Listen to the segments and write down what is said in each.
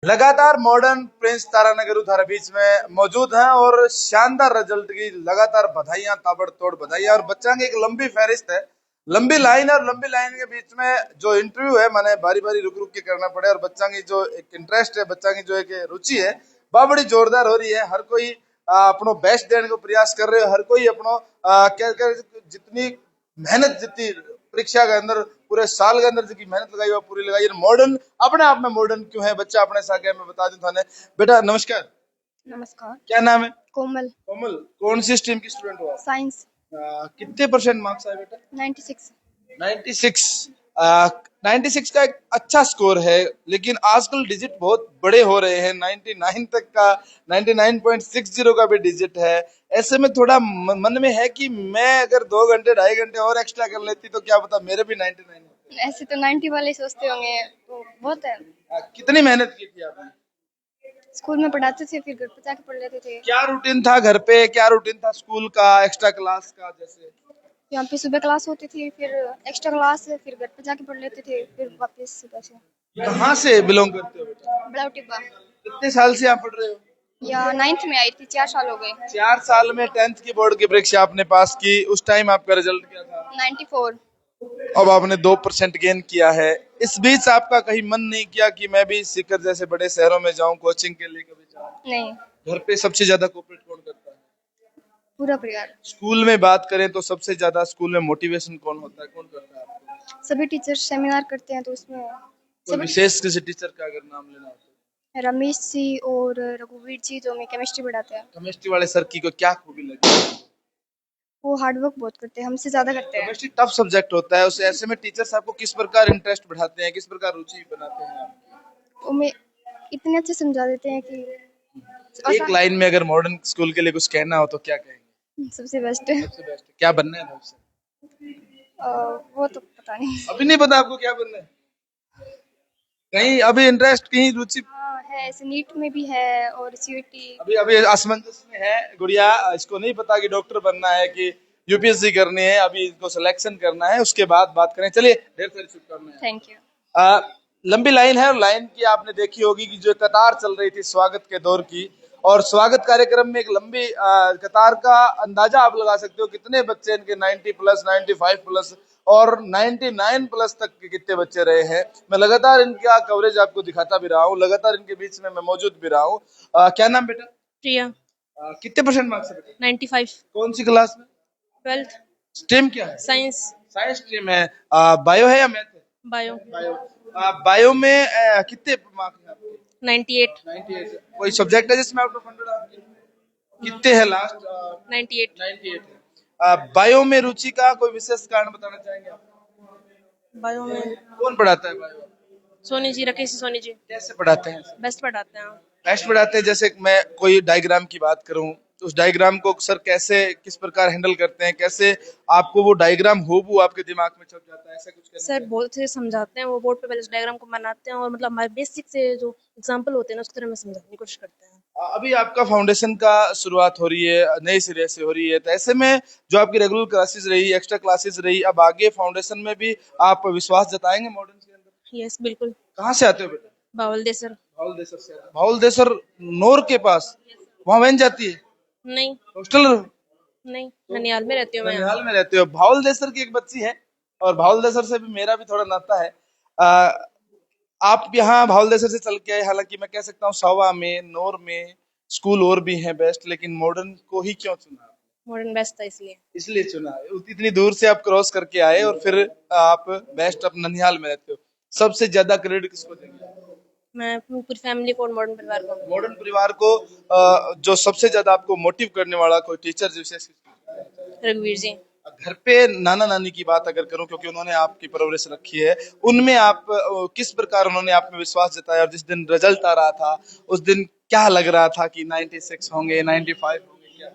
लगातार modern Prince Taranagar उधार बीच में मौजूद हैं और शानदार रिजल्ट की लगातार बधाइयां, ताबड़तोड़ बधाइयां। और बच्चा की एक लंबी फहरिस्त है, लंबी लाइन है, और लंबी लाइन के बीच में जो इंटरव्यू है मैंने बारी बारी रुक रुक के करना पड़े। और बच्चा की जो एक इंटरेस्ट है, बच्चा की जो एक रुचि है, वह बड़ी जोरदार हो रही है। हर कोई अपनो बेस्ट देने को प्रयास कर रहे हो, हर कोई अपनो जितनी मेहनत, जितनी परीक्षा के अंदर पूरे साल के अंदर जितनी मेहनत लगाई वो पूरी लगाई। मॉडर्न अपने आप में मॉडर्न क्यों है बच्चा अपने साथ है, मैं बता दूं थाने। बेटा नमस्कार। नमस्कार। क्या नाम है? कोमल। कोमल, कौन सी स्ट्रीम की स्टूडेंट हो आप? साइंस। कितने परसेंट मार्क्स आए बेटा? 96। 96। 96 का एक अच्छा स्कोर है, लेकिन आजकल डिजिट बहुत बड़े हो रहे हैं। 99 तक का, 99.60 का भी डिजिट है। ऐसे में थोड़ा मन में है कि मैं अगर 2 घंटे 2.5 घंटे और एक्स्ट्रा कर लेती तो क्या पता मेरे भी 99 होते। ऐसे तो 90 वाले सोचते होंगे, तो बहुत है। कितनी मेहनत की थी आपने? स्कूल में पढ़ाते थे, फिर घर पे जाके पढ़ लेते थे। क्या रूटीन था घर पे, क्या रूटीन था स्कूल का, एक्स्ट्रा क्लास का? जैसे यहाँ पे सुबह क्लास होती थी, फिर एक्स्ट्रा क्लास, फिर घर पे जाके पढ़ लेते थे, फिर वापस सुबह से। कहाँ से बिलोंग करते हो बेटा? बड़ा टिब्बा। कितने साल से यहाँ पढ़ रहे हो? या 9th में आई थी, 4 साल हो गए। 4 साल में 10th की बोर्ड की परीक्षा आपने पास की, उस टाइम आपका रिजल्ट क्या था? 94। अब आपने 2% गेन किया है। इस बीच आपका कहीं मन नहीं किया कि मैं भी सीकर जैसे बड़े शहरों में जाऊं, कोचिंग के लिए कभी जाऊं? नहीं। घर पे सबसे ज्यादा कोऑपरेट कौन करता है? पूरा परिवार। स्कूल में बात करें तो सबसे ज्यादा स्कूल में मोटिवेशन कौन होता है, कौन करता है आपको? सभी टीचर सेमिनार करते हैं, तो उसमें कोई विशेष किसी टीचर का अगर नाम लेना हो तो? रमेश जी और रघुवीर जी, जो हमें केमिस्ट्री पढ़ाते हैं। केमिस्ट्री वाले सर की को क्या खूबी लगी? वो हार्ड वर्क बहुत करते हैं, हमसे ज्यादा करते हैं। केमिस्ट्री टफ सब्जेक्ट होता है, उस ऐसे में टीचर्स आपको किस प्रकार इंटरेस्ट बढ़ाते हैं, किस प्रकार रुचि बनाते हैं? वो में इतने अच्छे समझा देते हैं कि एक लाइन में अगर मॉडर्न स्कूल के लिए कुछ कहना हो तो क्या कहेंगे? सबसे बेस्ट है। सबसे बेस्ट क्या बनना है भविष्य? वो तो पता नहीं। अभी नहीं पता आपको क्या बनना है? कहीं अभी इंटरेस्ट, कहीं रुचि? हाँ है, ऐसे नीट में भी है और सीयूटी। अभी अभी असमंजस में है गुड़िया, इसको नहीं पता कि डॉक्टर बनना है कि यूपीएससी करनी है। अभी इसको सिलेक्शन करना है, उसके बाद बात करें। चलिए, ढेर सारी शुभकामनाएं। Thank you. लंबी लाइन है, और लाइन की आपने देखी होगी कि जो कतार चल रही थी स्वागत के दौर की, और स्वागत कार्यक्रम में एक लंबी कतार का अंदाजा आप लगा सकते हो कितने बच्चे इनके 90 प्लस, 95 प्लस और 99 प्लस तक के कितने बच्चे रहे हैं। मैं लगातार इनका कवरेज आपको दिखाता भी रहा हूँ, लगातार इनके बीच में मैं मौजूद भी रहा हूँ। क्या नाम बेटा? प्रिया। कितने परसेंट मार्क्स है बेटा? 95। कौन सी क्लास में? 12th। स्ट्रीम क्या है? साइंस। साइंस स्ट्रीम है। बायो है या मैथ है? बायो। बायो। बायो में कितने मार्क्स है आपके? 98। 98। कोई सब्जेक्ट है जिसमें आउट ऑफ 100 आपके कितने हैं लास्ट? 98। 98 है। बायो में रुचि का कोई विशेष कारण बताना चाहेंगे आप? बायो में कौन पढ़ाता है बायो? सोनी जी, राकेश सोनी जी। कैसे पढ़ाते हैं? बेस्ट पढ़ाते हैं। बेस्ट पढ़ाते हैं। जैसे मैं कोई डायग्राम की बात करूं तो उस डायग्राम को सर कैसे, किस प्रकार हैंडल करते हैं, कैसे आपको वो डायग्राम होबू आपके दिमाग में छप जाता है, ऐसा कुछ कहना सर बहुत से समझाते हैं, वो बोर्ड पे पहले डायग्राम को बनाते हैं और मतलब हमारे बेसिक से जो एग्जांपल होते हैं ना, उसकी तरह में समझाने की कोशिश करते हैं। अभी आपका फाउंडेशन का शुरुआत हो रही है, नए सिरे से हो रही है, तो ऐसे में जो आपकी रेगुलर क्लासेस रही, एक्स्ट्रा क्लासेस रही, अब आगे फाउंडेशन में भी आप विश्वास जताएंगे मॉडर्न के अंदर? यस बिल्कुल। कहाँ से आते हो बेटा? बावलदेसर। भावलदेसर से आते हो। भावलदेसर नोर के पास, वहाँ वैन जाती है? नहीं। हॉस्टल? नहीं, ननिहाल में रहती हूँ मैं। ननिहाल में रहते हो। भावलदेसर की एक बच्ची है, और भावलदेसर से भी मेरा भी थोड़ा नाता है। आप यहाँ भावलदेसर से चल के आए, हालांकि मैं कह सकता हूँ सावा में, नोर में स्कूल और भी हैं बेस्ट, लेकिन मॉडर्न को ही क्यों चुना? मॉडर्न बेस्ट था इसलिए। इसलिए चुना? इतनी दूर से आप क्रॉस करके आए और फिर आप बेस्ट अब ननिहाल में रहते हो। सबसे ज्यादा क्रेडिट किसको देंगे? मैं अपनी पूरी फैमिली को और मॉडर्न परिवार को। मॉडर्न परिवार को। जो सबसे ज्यादा आपको मोटिव करने वाला कोई टीचर विशेष? रघुवीर जी। घर पे नाना नानी की बात अगर करूं, क्योंकि उन्होंने आपकी परवरिश रखी है, उनमें आप किस प्रकार उन्होंने आप में विश्वास जताया, और जिस दिन रिजल्ट आ रहा था उस दिन क्या लग रहा था कि 96 होंगे, 95 होंगे? क्या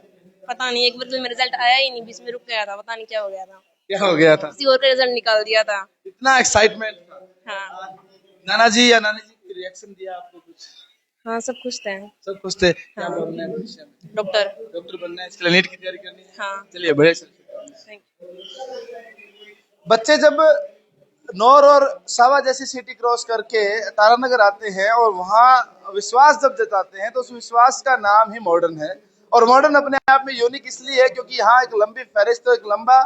पता नहीं, एक बार तो मेरा रिजल्ट आया ही नहीं, बीच में रुक गया था, पता नहीं क्या हो गया था। क्या हो गया था? किसी और का रिजल्ट निकाल दिया था। इतना एक्साइटमेंट था। हाँ। नाना जी या नानी जी रिएक्शन दिया आपको कुछ? हाँ, सब खुश थे। सब कुछ थे। क्या हाँ। बनना है भविष्य में? डॉक्टर। डॉक्टर बनना है, इसके लिए नीट की तैयारी करनी है। हाँ। चलिए, बड़े थैंक यू। बच्चे जब नौर और सावा जैसी सिटी क्रॉस करके तारानगर आते हैं और वहाँ विश्वास जब जताते हैं तो उस विश्वास का नाम ही मॉडर्न है। और मॉडर्न अपने आप में यूनिक इसलिए है क्योंकि यहाँ एक लंबी फहरिस्त, एक लंबा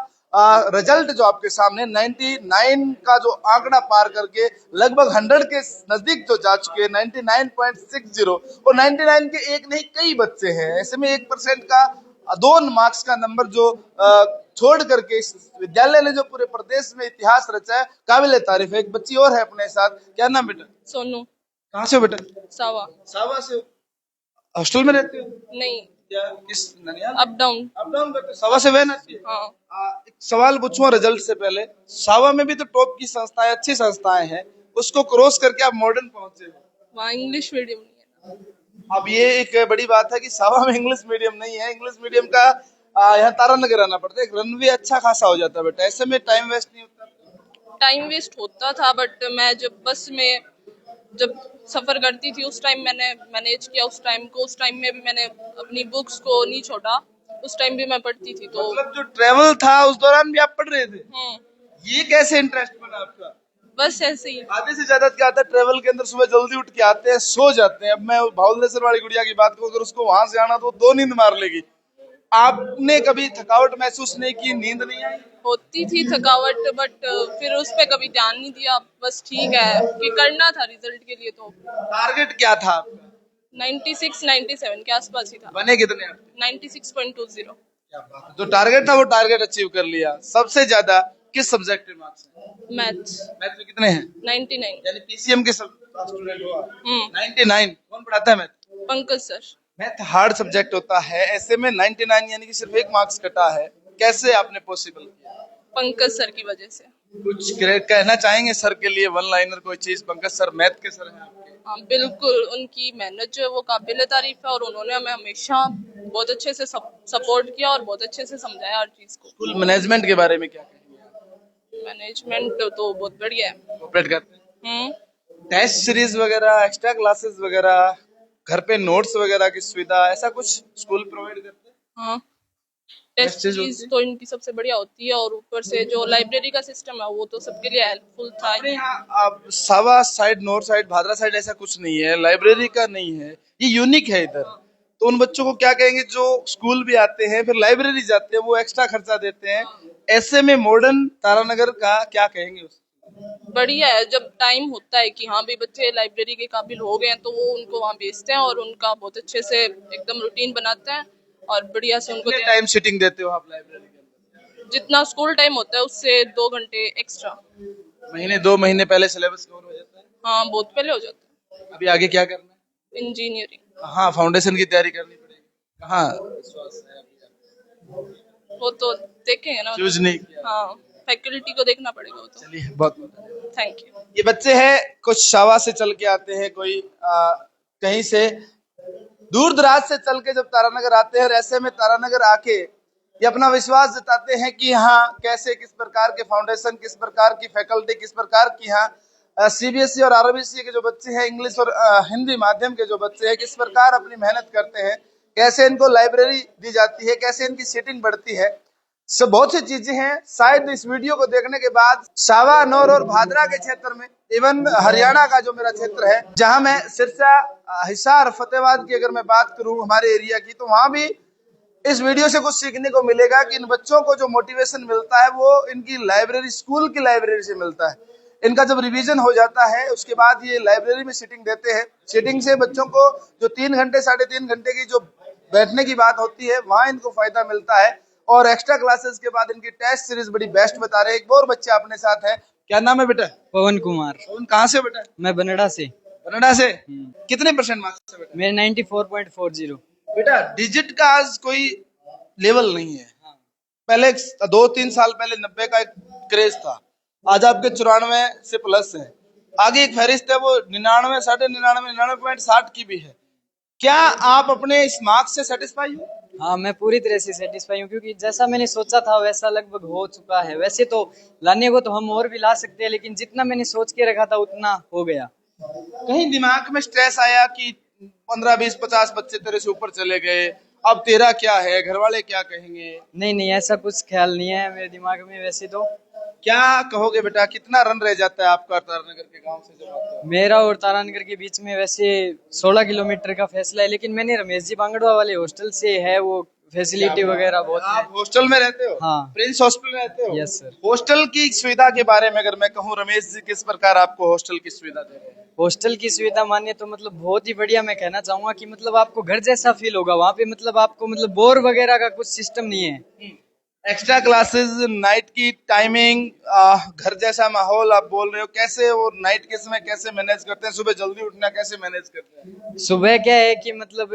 रिजल्ट जो आपके सामने 99 का जो आंकड़ा पार करके लगभग 100 के नजदीक जो जा चुके हैं, 99.60, और 99 के एक नहीं कई बच्चे हैं। ऐसे में 1% का 2 मार्क्स का नंबर जो छोड़ करके इस विद्यालय ने जो पूरे प्रदेश में इतिहास रचा है, काबिल तारीफ है। एक बच्ची और है अपने साथ, क्या नाम बेटा? सोनू। कहाँ से हो बेटा? सावा। सावा से हो? हॉस्टल में रहते हो? नहीं, क्या किस ननियाल? Up down. अप डाउन करते हो? सावा से वैन आती है? हाँ। एक सवाल पूछूंगा रिजल्ट से पहले, सावा में भी तो टॉप की संस्थाएं, अच्छी संस्थाएं हैं, उसको क्रॉस करके आप मॉडर्न पहुंचे हो। वहाँ इंग्लिश मीडियम नहीं है। अब ये एक बड़ी बात है कि सावा में इंग्लिश मीडियम नहीं है। इंग्लिश मीडियम का यहाँ तारानगर आना पड़ता है, एक रन भी अच्छा खासा हो जाता है बेटा। ऐसे में टाइम वेस्ट नहीं होता? टाइम वेस्ट होता था, बट मैं जब बस में जब सफर करती थी उस टाइम मैंने मैनेज किया उस टाइम को। उस टाइम में भी मैंने अपनी बुक्स को नहीं छोड़ा, उस टाइम भी मैं पढ़ती थी। तो मतलब जो ट्रेवल था उस दौरान भी आप पढ़ रहे थे? ये कैसे इंटरेस्ट बना आपका? बस ऐसे ही। आधे से ज्यादा क्या आता है ट्रेवल के अंदर, सुबह जल्दी उठ के आते हैं, सो जाते हैं। अब मैं भावलेश्वर वाली गुड़िया की बात करूं, अगर उसको वहां से आना तो 2 नींद मार लेगी। आपने कभी थकावट महसूस नहीं की, नींद नहीं आई? होती थी थकावट, बट फिर उस पे कभी ध्यान नहीं दिया। बस ठीक है कि करना था रिजल्ट के लिए। तो टारगेट क्या था आपका? 96-97 के आसपास ही था। बने कितने आप? 96.20। क्या बात है। जो टारगेट था वो टारगेट अचीव कर लिया। सबसे ज्यादा किस सब्जेक्ट में मार्क्स हैं? मैथ्स। मैथ में कितने हैं? 99। यानी पीसीएम के स्टूडेंट हो आप। 99। कौन पढ़ाता है math? Pankaj sir. Math hard subject होता है, ऐसे में 99 यानी कि सिर्फ 1 मार्क्स कटा है। कैसे आपने पॉसिबल किया? पंकज सर की वजह से। कुछ कहना चाहेंगे सर के लिए, वन लाइनर कोई चीज? पंकज सर मैथ के सर हैं आपके। हाँ बिल्कुल, उनकी मेहनत जो है वो काबिल तारीफ है, और उन्होंने हमें हमेशा बहुत अच्छे से सपोर्ट किया और बहुत अच्छे से समझाया हर चीज को। स्कूल मैनेजमेंट के बारे में क्या कहेंगे? मैनेजमेंट तो बहुत बढ़िया है। कोऑपरेट करते हैं? हम्म। टेस्ट सीरीज वगैरह, एक्स्ट्रा क्लासेस वगैरह, घर पे नोट्स वगैरह की सुविधा, ऐसा कुछ स्कूल प्रोवाइड करते हैं? हाँ, टेस्ट सीरीज तो इनकी सबसे बढ़िया होती है, और ऊपर से जो लाइब्रेरी का सिस्टम है वो तो सबके लिए हेल्पफुल था। अपने यहाँ आप सावा side, north side, Bhadra side ऐसा कुछ नहीं है, लाइब्रेरी का नहीं है, ये यूनिक है इधर। तो उन बच्चों को क्या कहेंगे जो स्कूल भी आते हैं फिर लाइब्रेरी जाते हैं, वो एक्स्ट्रा खर्चा देते हैं, ऐसे में मॉडर्न तारानगर का क्या कहेंगे उसको? बढ़िया है, जब टाइम होता है कि हाँ भी बच्चे लाइब्रेरी के काबिल हो गए हैं तो वो उनको वहाँ भेजते हैं और उनका बहुत अच्छे से एकदम रूटीन बनाते हैं और बढ़िया से उनको टाइम सिटिंग देते हो आप लाइब्रेरी के अंदर? जितना स्कूल टाइम होता है उससे 2 घंटे एक्स्ट्रा। महीने 2 महीने पहले सिलेबस कवर हो जाता है? हाँ, बहुत पहले हो जाता है। अभी आगे क्या करना है? इंजीनियरिंग। हाँ, फाउंडेशन की तैयारी करनी पड़ेगी। कहाँ विश्वास है अभी? वो तो देखेंगे ना। चूज नहीं किया? हाँ, फैकल्टी को देखना पड़ेगा वो तो। चलिए, बहुत बहुत थैंक यू। ये बच्चे हैं, कुछ शावा से चल के आते हैं, कोई कहीं से दूर दराज से चल के जब तारानगर आते हैं, और ऐसे में तारानगर आके ये अपना विश्वास जताते हैं कि हाँ कैसे, किस प्रकार के फाउंडेशन, किस प्रकार की फैकल्टी, किस प्रकार की यहाँ सीबीएसई और आरबीसी के जो बच्चे हैं, इंग्लिश और हिंदी माध्यम के जो बच्चे हैं, किस प्रकार अपनी मेहनत करते हैं, कैसे इनको लाइब्रेरी दी जाती है, कैसे इनकी सीटिंग बढ़ती है। सब बहुत सी चीजें हैं। शायद इस वीडियो को देखने के बाद सावा, नौर और भादरा के क्षेत्र में, इवन हरियाणा का जो मेरा क्षेत्र है, जहां मैं सिरसा, हिसार, फतेहाबाद की अगर मैं बात करूं हमारे एरिया की, तो वहां भी इस वीडियो से कुछ सीखने को मिलेगा कि इन बच्चों को जो मोटिवेशन मिलता है वो इनकी लाइब्रेरी, स्कूल की लाइब्रेरी से मिलता है। इनका जब रिवीजन हो जाता है उसके बाद ये लाइब्रेरी में सीटिंग देते हैं। सीटिंग से बच्चों को जो 3 घंटे 3.5 घंटे की जो बैठने की बात होती है वहां इनको फायदा मिलता है, और एक्स्ट्रा क्लासेस के बाद इनकी टेस्ट सीरीज बड़ी बेस्ट बता रहे हैं। एक और बच्चा अपने साथ है, क्या नाम है बेटा? पवन कुमार। पवन, कहाँ से बेटा? मैं बनड़ा से। कनाडा से? कितने % मार्क्स है बेटा? मेरे 94.40। बेटा डिजिट का आज कोई लेवल नहीं है। पहले 2-3 साल पहले 90 का एक क्रेज था, आज आपके 94 से प्लस है। आगे एक फहरिस्त है वो 99, 99.5, 99.60 की भी है। क्या आप अपने इस मार्क्स से सेटिस्फाई हो? हाँ, मैं पूरी तरह से सेटिस्फाई हूँ, क्योंकि जैसा मैंने सोचा था वैसा लगभग हो चुका है। वैसे तो लाने को तो हम और भी ला सकते हैं, लेकिन जितना मैंने सोच के रखा था उतना हो गया। कहीं दिमाग में स्ट्रेस आया कि 15, 20, 50 बच्चे तेरे से ऊपर चले गए, अब तेरा क्या है, घर वाले क्या कहेंगे? नहीं, ऐसा कुछ ख्याल नहीं है मेरे दिमाग में वैसे तो। क्या कहोगे बेटा, कितना रन रह जाता है आपका तारानगर के गांव से जब आते हो? मेरा और तारानगर के बीच में वैसे 16 किलोमीटर का फैसला है, लेकिन मैंने रमेश जी बांगड़वा वाले हॉस्टल से है, वो फैसिलिटी वगैरह बहुत है। आप हॉस्टल में रहते हो? हाँ। प्रिंस हॉस्टल में रहते हो? Yes sir. हॉस्टल की सुविधा के बारे में अगर मैं कहूँ, रमेश जी किस प्रकार आपको हॉस्टल की सुविधा दे रहे हैं? हॉस्टल की सुविधा मानिए तो मतलब बहुत ही बढ़िया। मैं कहना चाहूंगा कि मतलब आपको घर जैसा फील होगा वहाँ पे। मतलब आपको मतलब बोर वगैरह का कुछ सिस्टम नहीं है। एक्स्ट्रा क्लासेस, नाइट की टाइमिंग, घर जैसा माहौल आप बोल रहे हो, कैसे वो नाइट के समय कैसे मैनेज करते हैं? सुबह जल्दी उठना कैसे मैनेज करते हैं? सुबह क्या है कि मतलब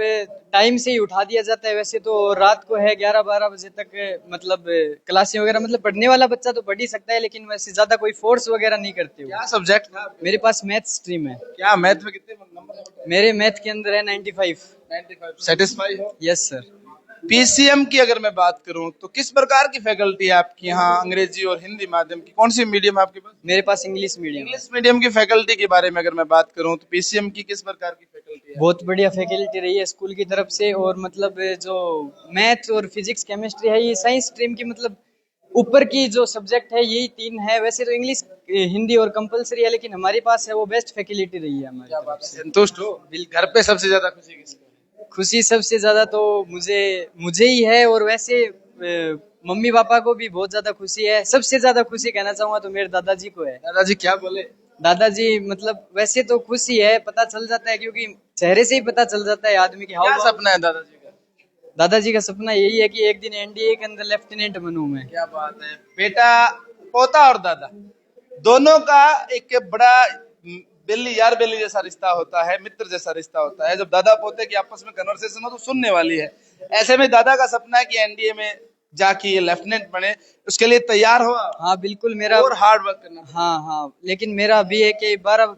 टाइम से ही उठा दिया जाता है वैसे तो। रात को है 11-12 बजे तक मतलब क्लासें वगैरह। मतलब पढ़ने वाला बच्चा तो पढ़ ही सकता है, लेकिन वैसे ज्यादा कोई फोर्स वगैरह नहीं करते हो। क्या सब्जेक्ट था आपके? मेरे पास मैथ स्ट्रीम है। क्या मैथ में कितने नंबर है? मेरे मैथ के अंदर है 95। 95। सेटिस्फाई हो? Yes sir. पीसीएम की अगर मैं बात करूं तो किस प्रकार की फैकल्टी है आपकी यहाँ? अंग्रेजी और हिंदी माध्यम की कौन सी मीडियम है आपके पास? मेरे पास इंग्लिश मीडियम। इंग्लिश मीडियम की फैकल्टी के बारे में अगर मैं बात करूं तो पीसीएम की किस प्रकार की फैकल्टी है? बहुत बढ़िया फैकल्टी रही है स्कूल की तरफ से। और मतलब जो मैथ और फिजिक्स केमिस्ट्री है, ये साइंस स्ट्रीम की मतलब ऊपर की जो सब्जेक्ट है यही 3 है। वैसे तो इंग्लिश हिंदी और कंपलसरी है, लेकिन हमारे पास है वो बेस्ट फैकल्टी रही है हमारी तरफ से। संतुष्ट हो? घर पे सबसे ज्यादा खुशी किसको? खुशी सबसे ज्यादा तो मुझे ही है। और वैसे मम्मी पापा को भी बहुत ज्यादा खुशी है। सबसे ज्यादा खुशी कहना चाहूंगा तो मेरे दादाजी को है। दादाजी क्या बोले? दादाजी मतलब वैसे तो खुशी है, पता चल जाता है क्योंकि चेहरे से ही पता चल जाता है आदमी के हाव क्या भाव। सपना है दादाजी का? दादाजी का सपना यही है कि एक दिन एनडीए के अंदर लेफ्टिनेंट बनूं मैं। क्या बात है बेटा। पोता और दादा दोनों का एक बड़ा बेली यार बेली जैसा रिश्ता होता है, मित्र जैसा रिश्ता होता है। जब दादा पोते की आपस में कन्वर्सेशन हो तो सुनने वाली है। ऐसे में दादा का सपना है कि एनडीए में जाके ये लेफ्टिनेंट बने, उसके लिए तैयार हो आप? हाँ बिल्कुल। मेरा और हार्ड वर्क करना। हाँ हाँ, लेकिन मेरा अभी है कि 12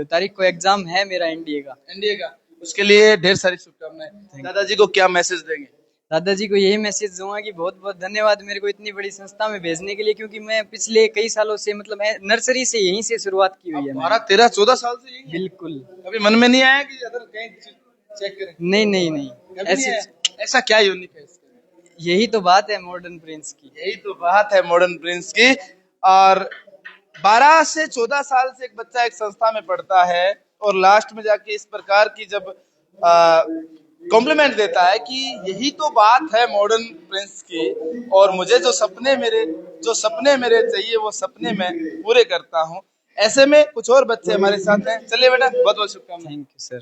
तारीख को एग्जाम है मेरा एनडीए का। एनडीए का, उसके लिए ढेर सारी शुभकामनाएं। दादाजी को क्या मैसेज देंगे? दादाजी को यही मैसेज दूंगा कि बहुत बहुत धन्यवाद मेरे को इतनी बड़ी संस्था में भेजने के लिए, क्योंकि मैं पिछले कई सालों से मतलब नर्सरी से यहीं से शुरुआत की हुई है। 12-13-14 साल से यही है? बिल्कुल। कभी मन में नहीं आया कि अदर कहीं चेक करें? नहीं नहीं नहीं, कभी नहीं आया? ऐसा क्या यूनिक है इसका? यही तो बात है मॉडर्न प्रिंस की। यही तो बात है मॉडर्न प्रिंस की। और 12 से 14 साल से एक बच्चा एक संस्था में पढ़ता है और लास्ट में जाके इस प्रकार की जब कॉम्प्लीमेंट देता है कि यही तो बात है मॉडर्न प्रिंस की, और मुझे जो सपने मेरे चाहिए वो सपने मैं पूरे करता हूँ। ऐसे में कुछ और बच्चे हमारे साथ हैं। चलिए बेटा, बहुत बहुत शुभकामनाएं। Thank you sir.